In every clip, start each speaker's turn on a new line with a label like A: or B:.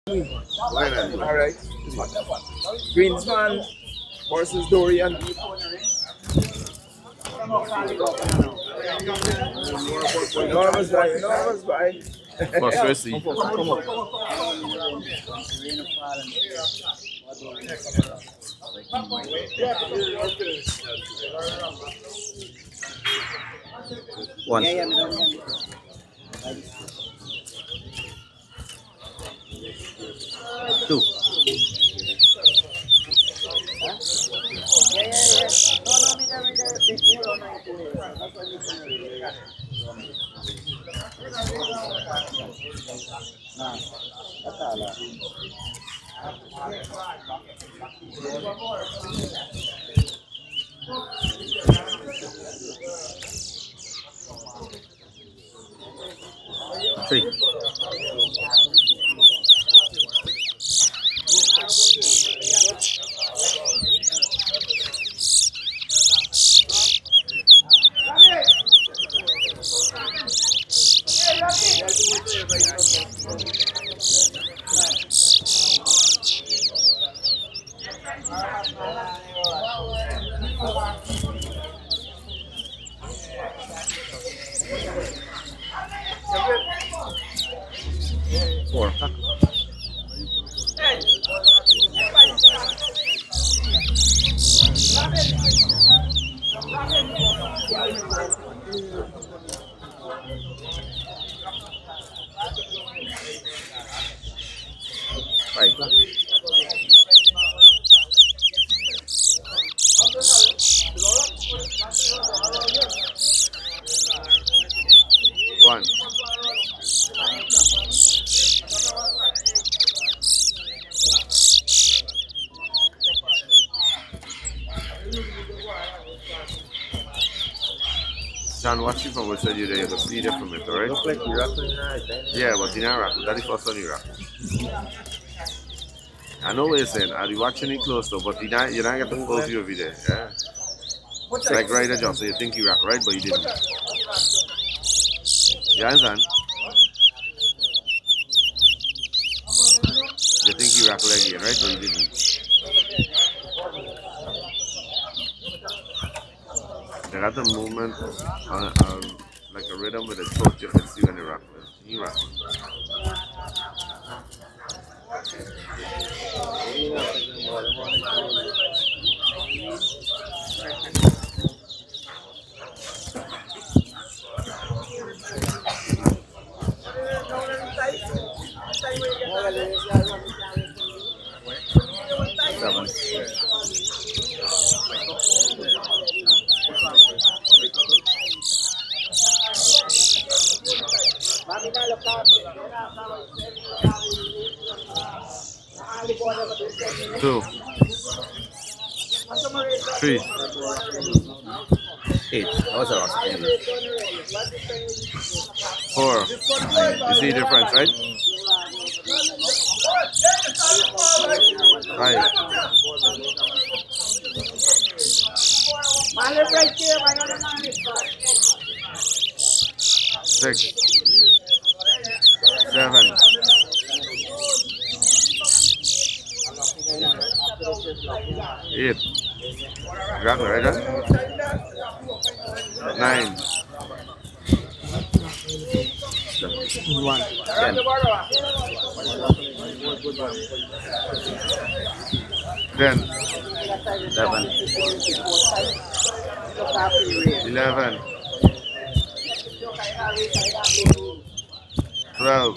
A: Why not?
B: Alright. Greenspan versus Dhorian. Enormous by, enormous by.
A: First Wesley.
B: Come up.
A: One. Two. Three. Four. Five. One. John, watch it from which side you're there. You can see that from it, alright?
B: Look like you're rapping now,
A: Yeah, but in Iraq, that's the first one you rock. I know what you're saying. I'll be watching it close though, but you're not getting the full view of it there. Yeah? It's like Ryder Job, so you think you rock, right? But you didn't. You understand? You think you rock leg again, right? But you didn't. They got the movement like a rhythm with a throat you can see when you rock. You rock. Seven. Two. Three.
C: Eight. That was a loss.
A: Four. You see the difference, right? Five. Six. Seven. Eight. Grab it, right? Nine.
C: One.
A: 10.
C: 11.
A: 11. 12.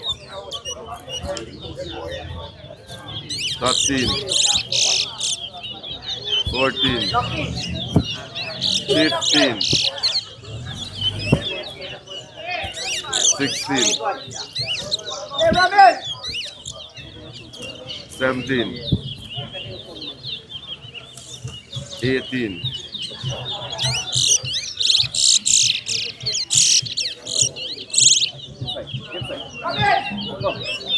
A: 13. 14. 15. 16. 17. 18.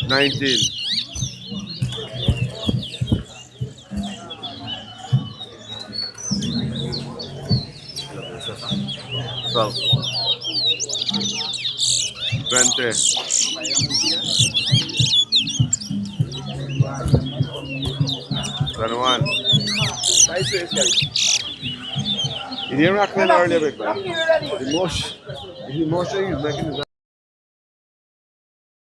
A: 19.
C: 12.
A: 20. 21.
B: Nice race, guys.
A: You didn't rock earlier, big man. The motion he's making is